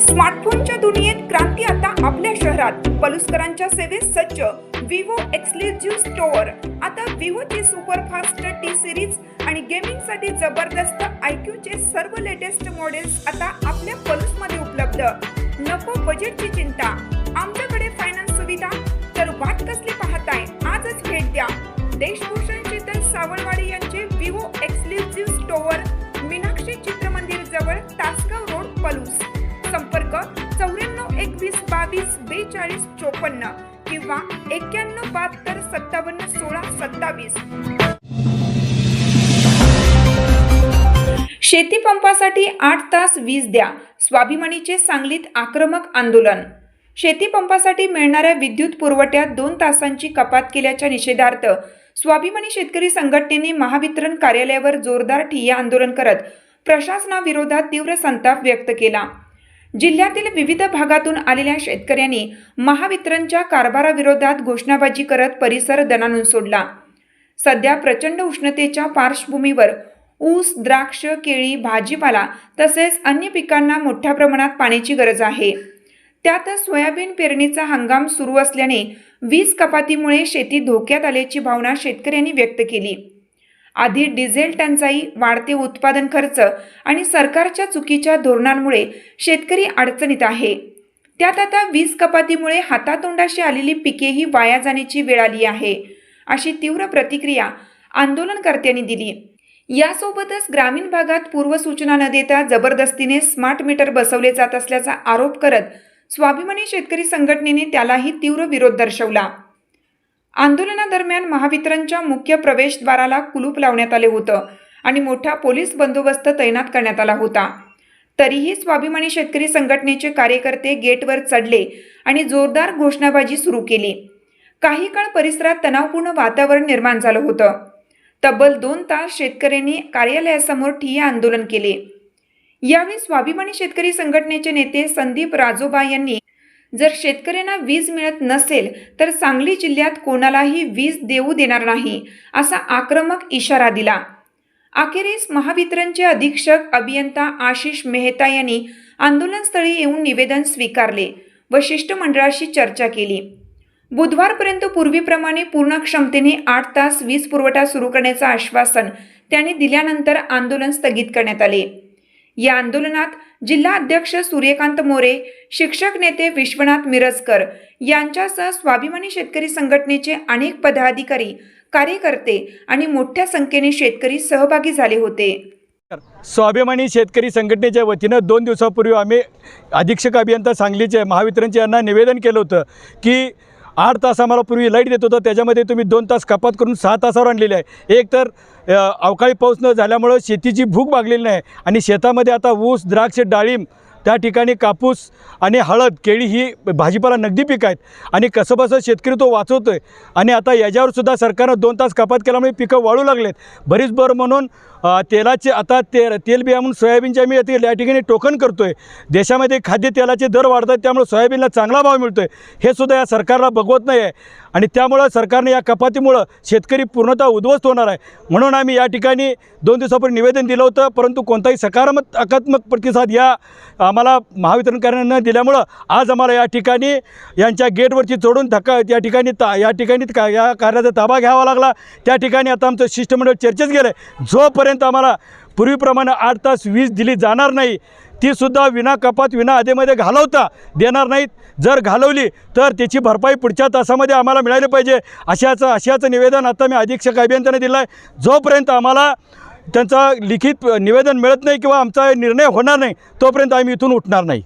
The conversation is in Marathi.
स्मार्टफोनच्या दुनियेत क्रांती आता आपल्या शहरात. पलुसकरांच्या सेवेत सज्ज विवो एक्सक्लुझिव्ह स्टोअर. आता विवोची सुपरफास्ट टी सिरीज आणि गेमिंगसाठी जबरदस्त आयक्यूचे सर्व लेटेस्ट मॉडेल्स आता आपल्या पलुसमध्ये उपलब्ध. नको बजेटची चिंता, आमच्याकडे फायनान्स सुविधा. तर वाट कसली पाहताय, आजच भेट द्या. देशभूषण शीतल सावळवाडी यांचे Vivo exclusive store, Meenakshi Chitramandir जवळ, तासगाव रोड, पलूस. संपर्क 94 21 22 42 54 किंवा 91 72 57 16 27. शेती पंपासाठी 8 तास वीज द्या. स्वाभिमानीचे सांगलीत आक्रमक आंदोलन. शेती पंपासाठी मिळणाऱ्या विद्युत पुरवठ्यात 2 तासांची कपात केल्याच्या निषेधार्थ स्वाभिमानी शेतकरी संघटनेने महावितरण कार्यालयावर जोरदार ठिय्या आंदोलन करत प्रशासनाविरोधात तीव्र संताप व्यक्त केला. जिल्ह्यातील विविध भागातून आलेल्या शेतकऱ्यांनी महावितरणच्या कारभाराविरोधात घोषणाबाजी करत परिसर दणाणून सोडला. सध्या प्रचंड उष्णतेच्या पार्श्वभूमीवर ऊस, द्राक्ष, केळी, भाजीपाला तसेच अन्य पिकांना मोठ्या प्रमाणात पाण्याची गरज आहे. त्यातच सोयाबीन पेरणीचा हंगाम सुरू असल्याने वीज कपातीमुळे शेती धोक्यात आल्याची भावना शेतकऱ्यांनी व्यक्त केली. आधी डिझेल टंचाई, वाढते उत्पादन खर्च आणि सरकारच्या चुकीच्या धोरणांमुळे शेतकरी अडचणीत आहे. त्यात आता वीज कपातीमुळे हातातोंडाशी आलेली पिकेही वाया जाण्याची वेळ आली आहे, अशी तीव्र प्रतिक्रिया आंदोलनकर्त्यांनी दिली. यासोबतच ग्रामीण भागात पूर्वसूचना न देता जबरदस्तीने स्मार्ट मीटर बसवले जात असल्याचा आरोप करत स्वाभिमानी शेतकरी संघटनेने त्यालाही तीव्र विरोध दर्शवला. आंदोलनादरम्यान महावितरणच्या मुख्य प्रवेशद्वाराला कुलूप लावण्यात आले होतं आणि मोठा पोलीस बंदोबस्त तैनात करण्यात आला होता. तरीही स्वाभिमानी शेतकरी संघटनेचे कार्यकर्ते गेटवर चढले आणि जोरदार घोषणाबाजी सुरू केली. काही काळ परिसरात तणावपूर्ण वातावरण निर्माण झालं होतं. तब्बल 2 तास शेतकऱ्यांनी कार्यालयासमोर ठिय्या आंदोलन केले. यावेळी स्वाभिमानी शेतकरी संघटनेचे नेते संदीप राजोबा यांनी जर शेतकऱ्यांना वीज मिळत नसेल तर सांगली जिल्ह्यात कोणालाही वीज देऊ देणार नाही, असा आक्रमक इशारा दिला. अखेरीस महावितरणचे अधीक्षक अभियंता आशिष मेहता यांनी आंदोलनस्थळी येऊन निवेदन स्वीकारले व शिष्टमंडळाशी चर्चा केली. बुधवारपर्यंत पूर्वीप्रमाणे पूर्ण क्षमतेने 8 तास वीज पुरवठा सुरू करण्याचं आश्वासन त्यांनी दिल्यानंतर आंदोलन स्थगित करण्यात आले. या आंदोलनात जिल्हा अध्यक्ष सूर्यकांत मोरे, शिक्षक नेते विश्वनाथ मिरजकर यांच्यासह स्वाभिमानी शेतकरी संघटनेचे अनेक पदाधिकारी, कार्यकर्ते आणि मोठ्या संख्येने शेतकरी सहभागी झाले होते. स्वाभिमानी शेतकरी संघटनेच्या वतीनं 2 दिवसापूर्वी आम्ही अधीक्षक अभियंता सांगलीचे महावितरणचे यांना निवेदन केलं होतं की 8 तास आम्हाला पूर्वी लाईट देत होतं, त्याच्यामध्ये तुम्ही 2 तास कपात करून 6 तासावर आणलेले आहे. एक तर अवकाळी पाऊस न झाल्यामुळं शेतीची भूक भागलेली नाही आणि शेतामध्ये आता ऊस, द्राक्ष, डाळिंब, त्या ठिकाणी कापूस आणि हळद, केळी ही भाजीपाला नगदी पीक आहेत आणि कसंबसं शेतकरी तो वाचवतो आहे. आणि आता याच्यावर सुद्धा सरकारनं 2 तास कपात केल्यामुळे पिकं वाळू लागलेत. बरीच बरं म्हणून तेलाचे आता तेलबिया म्हणून सोयाबीनचे आम्ही या ठिकाणी टोकन करतो आहे. देशामध्ये खाद्यतेलाचे दर वाढत आहेत, त्यामुळे सोयाबीनला चांगला भाव मिळतो आहे. हे सुद्धा या सरकारला बघवत नाही आहे आणि त्यामुळं सरकारने या कपातीमुळं शेतकरी पूर्णतः उद्ध्वस्त होणार आहे. म्हणून आम्ही या ठिकाणी 2 दिवसापूर्वी निवेदन दिलं होतं, परंतु कोणताही सकारात्मक प्रतिसाद या आम्हाला महावितरण कार्यालयानं न दिल्यामुळं आज आम्हाला या ठिकाणी यांच्या गेटवरची चढून या ठिकाणी या कार्याचा ताबा घ्यावा लागला. त्या ठिकाणी आता आमचं शिष्टमंडळ चर्चेत गेलं आहे. जोपर्यंत आम्हाला पूर्वीप्रमाणे 8 तास वीज दिली जाणार नाही, तीसुद्धा विना कपात, विना आधेमध्ये घालवता देणार नाहीत. जर घालवली तर त्याची भरपाई पुढच्या तासामध्ये आम्हाला मिळाली पाहिजे, अशाचं निवेदन आता मी अधीक्षक अभियंत्याने दिलं आहे. जोपर्यंत आम्हाला त्यांचा लिखित निवेदन मिळत नाही किंवा आमचा निर्णय होणार नाही, तोपर्यंत आम्ही इथून उठणार नाही.